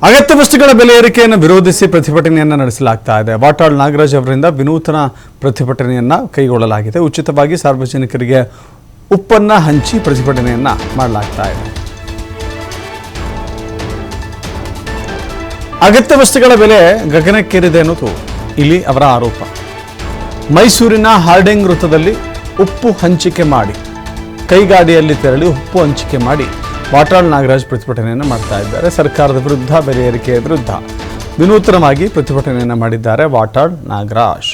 ಅಗತ್ಯ ವಸ್ತುಗಳ ಬೆಲೆ ಏರಿಕೆಯನ್ನು ವಿರೋಧಿಸಿ ಪ್ರತಿಭಟನೆಯನ್ನು ನಡೆಸಲಾಗ್ತಾ ಇದೆ. ವಾಟಾಳ್ ನಾಗರಾಜ್ ಅವರಿಂದ ವಿನೂತನ ಪ್ರತಿಭಟನೆಯನ್ನು ಕೈಗೊಳ್ಳಲಾಗಿದೆ. ಉಚಿತವಾಗಿ ಸಾರ್ವಜನಿಕರಿಗೆ ಉಪ್ಪನ್ನು ಹಂಚಿ ಪ್ರತಿಭಟನೆಯನ್ನು ಮಾಡಲಾಗ್ತಾ ಇದೆ. ಅಗತ್ಯ ವಸ್ತುಗಳ ಬೆಲೆ ಗಗನಕ್ಕೇರಿದೆ ಅನ್ನೋದು ಇಲ್ಲಿ ಅವರ ಆರೋಪ. ಮೈಸೂರಿನ ಹಾರ್ಡಿಂಗ್ ವೃತ್ತದಲ್ಲಿ ಉಪ್ಪು ಹಂಚಿಕೆ ಮಾಡಿ ಕೈಗಾಡಿಯಲ್ಲಿ ತೆರಳಿ ಉಪ್ಪು ಹಂಚಿಕೆ ಮಾಡಿ ವಾಟಾಳ್ ನಾಗರಾಜ್ ಪ್ರತಿಭಟನೆಯನ್ನು ಮಾಡ್ತಾ ಇದ್ದಾರೆ. ಸರ್ಕಾರದ ವಿರುದ್ಧ, ಬೆಲೆ ಏರಿಕೆಯ ವಿರುದ್ಧ ವಿನೂತನವಾಗಿ ಪ್ರತಿಭಟನೆಯನ್ನು ಮಾಡಿದ್ದಾರೆ ವಾಟಾಳ್ ನಾಗರಾಜ್.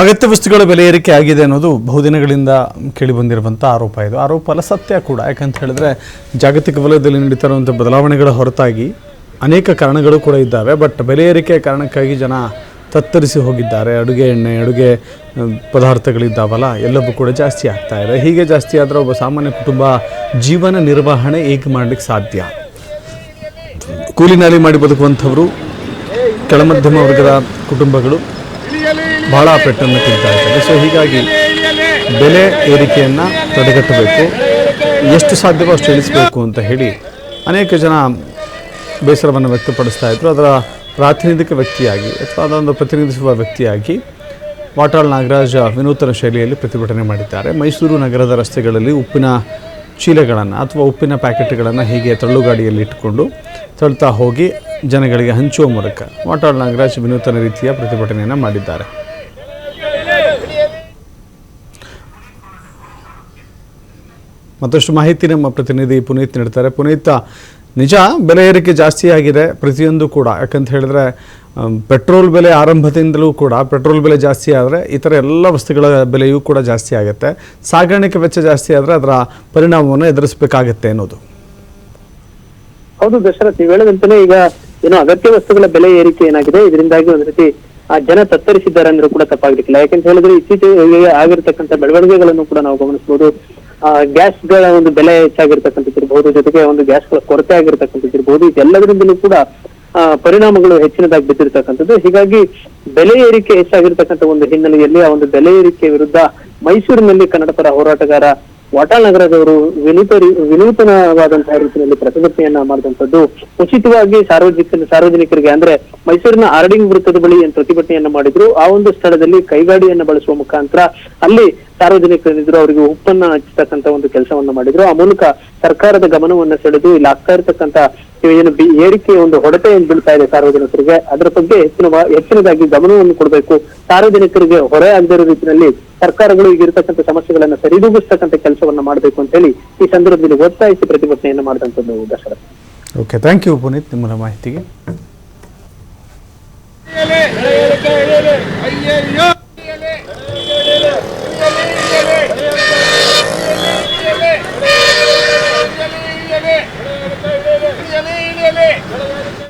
ಅಗತ್ಯ ವಸ್ತುಗಳ ಬೆಲೆ ಏರಿಕೆ ಆಗಿದೆ ಅನ್ನೋದು ಬಹುದಿನಗಳಿಂದ ಕೇಳಿಬಂದಿರುವಂಥ ಆರೋಪ. ಇದು ಆರೋಪ ಅಲ್ಲ, ಸತ್ಯ ಕೂಡ. ಯಾಕಂತ ಹೇಳಿದ್ರೆ ಜಾಗತಿಕ ವಲಯದಲ್ಲಿ ನಡೀತಾ ಇರುವಂಥ ಬದಲಾವಣೆಗಳ ಹೊರತಾಗಿ ಅನೇಕ ಕಾರಣಗಳು ಕೂಡ ಇದ್ದಾವೆ. ಬಟ್ ಬೆಲೆ ಏರಿಕೆಯ ಕಾರಣಕ್ಕಾಗಿ ಜನ ತತ್ತರಿಸಿ ಹೋಗಿದ್ದಾರೆ. ಅಡುಗೆ ಎಣ್ಣೆ, ಅಡುಗೆ ಪದಾರ್ಥಗಳಿದ್ದಾವಲ್ಲ, ಎಲ್ಲವೂ ಕೂಡ ಜಾಸ್ತಿ ಆಗ್ತಾ ಇದೆ. ಹೀಗೆ ಜಾಸ್ತಿ ಆದರೆ ಒಬ್ಬ ಸಾಮಾನ್ಯ ಕುಟುಂಬ ಜೀವನ ನಿರ್ವಹಣೆ ಹೇಗೆ ಮಾಡಲಿಕ್ಕೆ ಸಾಧ್ಯ? ಕೂಲಿ ನಾಲಿ ಮಾಡಿ ಬದುಕುವಂಥವರು, ಕೆಳಮಧ್ಯಮ ವರ್ಗದ ಕುಟುಂಬಗಳು ಬಹಳ ಪೆಟ್ಟನ್ನು ತಿಂತಾ ಇದ್ದಾರೆ. ಸೊ ಹೀಗಾಗಿ ಬೆಲೆ ಏರಿಕೆಯನ್ನು ತಡೆಗಟ್ಟಬೇಕು, ಎಷ್ಟು ಸಾಧ್ಯವೋ ಅಷ್ಟು ಇಳಿಸಬೇಕು ಅಂತ ಹೇಳಿ ಅನೇಕ ಜನ ಬೇಸರವನ್ನು ವ್ಯಕ್ತಪಡಿಸ್ತಾ ಇದ್ರು. ಅದರ ಪ್ರಾತಿನಿಧಿಕ ವ್ಯಕ್ತಿಯಾಗಿ ಅಥವಾ ಅದೊಂದು ಪ್ರತಿನಿಧಿಸುವ ವ್ಯಕ್ತಿಯಾಗಿ ವಾಟಾಳ್ ನಾಗರಾಜ್ ವಿನೂತನ ಶೈಲಿಯಲ್ಲಿ ಪ್ರತಿಭಟನೆ ಮಾಡಿದ್ದಾರೆ. ಮೈಸೂರು ನಗರದ ರಸ್ತೆಗಳಲ್ಲಿ ಉಪ್ಪಿನ ಚೀಲಗಳನ್ನು ಅಥವಾ ಉಪ್ಪಿನ ಪ್ಯಾಕೆಟ್ಗಳನ್ನು ಹೀಗೆ ತಳ್ಳುಗಾಡಿಯಲ್ಲಿ ಇಟ್ಟುಕೊಂಡು ತಳ್ತಾ ಹೋಗಿ ಜನಗಳಿಗೆ ಹಂಚುವ ಮೂಲಕ ವಾಟಾಳ್ ನಾಗರಾಜ್ ವಿನೂತನ ರೀತಿಯ ಪ್ರತಿಭಟನೆಯನ್ನು ಮಾಡಿದ್ದಾರೆ. ಮತ್ತಷ್ಟು ಮಾಹಿತಿ ನಮ್ಮ ಪ್ರತಿನಿಧಿ ಪುನೀತ್ ನೀಡ್ತಾರೆ. ಪುನೀತ್, ನಿಜ ಬೆಲೆ ಏರಿಕೆ ಜಾಸ್ತಿ ಆಗಿದೆ ಪ್ರತಿಯೊಂದು ಕೂಡ. ಯಾಕಂತ ಹೇಳಿದ್ರೆ ಪೆಟ್ರೋಲ್ ಬೆಲೆ ಆರಂಭದಿಂದಲೂ ಕೂಡ ಪೆಟ್ರೋಲ್ ಬೆಲೆ ಜಾಸ್ತಿ ಆದರೆ ಇತರ ಎಲ್ಲ ವಸ್ತುಗಳ ಬೆಲೆಯೂ ಕೂಡ ಜಾಸ್ತಿ ಆಗುತ್ತೆ. ಸಾಗಾಣಿಕೆ ವೆಚ್ಚ ಜಾಸ್ತಿ ಆದರೆ ಅದರ ಪರಿಣಾಮವನ್ನು ಎದುರಿಸಬೇಕಾಗತ್ತೆ ಅನ್ನೋದು. ಹೌದು ದಶರಥ್, ನೀವು ಹೇಳದಂತಾನೆ ಈಗ ಏನೋ ಅಗತ್ಯ ವಸ್ತುಗಳ ಬೆಲೆ ಏರಿಕೆ ಏನಾಗಿದೆ, ಇದರಿಂದಾಗಿ ಒಂದ್ ರೀತಿ ಜನ ತತ್ತರಿಸಿದ್ದಾರೆ ಅಂದ್ರೂ ಕೂಡ ತಪ್ಪಾಗ್ಲಿಕ್ಕಿಲ್ಲ. ಯಾಕಂತ ಹೇಳಿದ್ರೆ ಇತ್ತೀಚೆಗೆ ಆಗಿರ್ತಕ್ಕಂಥ ಬೆಳವಣಿಗೆಗಳನ್ನು ಕೂಡ ನಾವು ಗಮನಿಸಬಹುದು. ಗ್ಯಾಸ್ಗಳ ಒಂದು ಬೆಲೆ ಹೆಚ್ಚಾಗಿರ್ತಕ್ಕಂಥದ್ದು ಇರಬಹುದು, ಜೊತೆಗೆ ಒಂದು ಗ್ಯಾಸ್ಗಳ ಕೊರತೆ ಆಗಿರ್ತಕ್ಕಂಥದ್ದು ಇರಬಹುದು. ಇದೆಲ್ಲದರಿಂದಲೂ ಕೂಡ ಪರಿಣಾಮಗಳು ಹೆಚ್ಚಿನದಾಗಿ ಬಿದ್ದಿರ್ತಕ್ಕಂಥದ್ದು. ಹೀಗಾಗಿ ಬೆಲೆ ಏರಿಕೆ ಹೆಚ್ಚಾಗಿರ್ತಕ್ಕಂಥ ಒಂದು ಹಿನ್ನೆಲೆಯಲ್ಲಿ ಆ ಒಂದು ಬೆಲೆ ಏರಿಕೆ ವಿರುದ್ಧ ಮೈಸೂರಿನಲ್ಲಿ ಕನ್ನಡ ಪರ ಹೋರಾಟಗಾರ ವಾಟಾಳ್ ನಾಗರಾಜ್ ಅವರು ವಿನೂತನವಾದಂತಹ ರೀತಿಯಲ್ಲಿ ಪ್ರತಿಭಟನೆಯನ್ನ ಮಾಡಿದಂಥದ್ದು. ಉಚಿತವಾಗಿ ಸಾರ್ವಜನಿಕರಿಗೆ ಅಂದ್ರೆ ಮೈಸೂರಿನ ಹಾರ್ಡಿಂಗ್ ವೃತ್ತದ ಬಳಿ ಏನ್ ಪ್ರತಿಭಟನೆಯನ್ನ ಮಾಡಿದ್ರು, ಆ ಒಂದು ಸ್ಥಳದಲ್ಲಿ ಕೈಗಾಡಿಯನ್ನ ಬಳಸುವ ಮುಖಾಂತರ ಅಲ್ಲಿ ಸಾರ್ವಜನಿಕರಿದ್ರು ಅವರಿಗೆ ಉಪ್ಪನ್ನ ಹಚ್ಚತಕ್ಕಂತ ಒಂದು ಕೆಲಸವನ್ನ ಮಾಡಿದ್ರು. ಆ ಮೂಲಕ ಸರ್ಕಾರದ ಗಮನವನ್ನ ಸೆಳೆದು ಇಲ್ಲಿ ಆಗ್ತಾ ಇರ್ತಕ್ಕಂಥ ಏನು ಏರಿಕೆ ಒಂದು ಹೊಡೆತ ಏನ್ ಬೀಳ್ತಾ ಇದೆ ಸಾರ್ವಜನಿಕರಿಗೆ, ಅದರ ಬಗ್ಗೆ ಹೆಚ್ಚಿನದಾಗಿ ಗಮನವನ್ನು ಕೊಡಬೇಕು. ಸಾರ್ವಜನಿಕರಿಗೆ ಹೊರೆ ಆಗದೇ ಇರೋ ರೀತಿಯಲ್ಲಿ ಸರ್ಕಾರಗಳು ಈಗಿರ್ತಕ್ಕಂಥ ಸಮಸ್ಯೆಗಳನ್ನ ಸರಿದೂಗಿಸ್ತಕ್ಕಂಥ ಕೆಲಸವನ್ನ ಮಾಡಬೇಕು ಅಂತ ಹೇಳಿ ಈ ಸಂದರ್ಭದಲ್ಲಿ ಒತ್ತಾಯಿಸಿ ಪ್ರತಿಭಟನೆಯನ್ನ ಮಾಡಿದಂಥದ್ದು Dasharatha. Okay, thank you Puneeth ನಿಮ್ಮ ಮಾಹಿತಿಗೆ.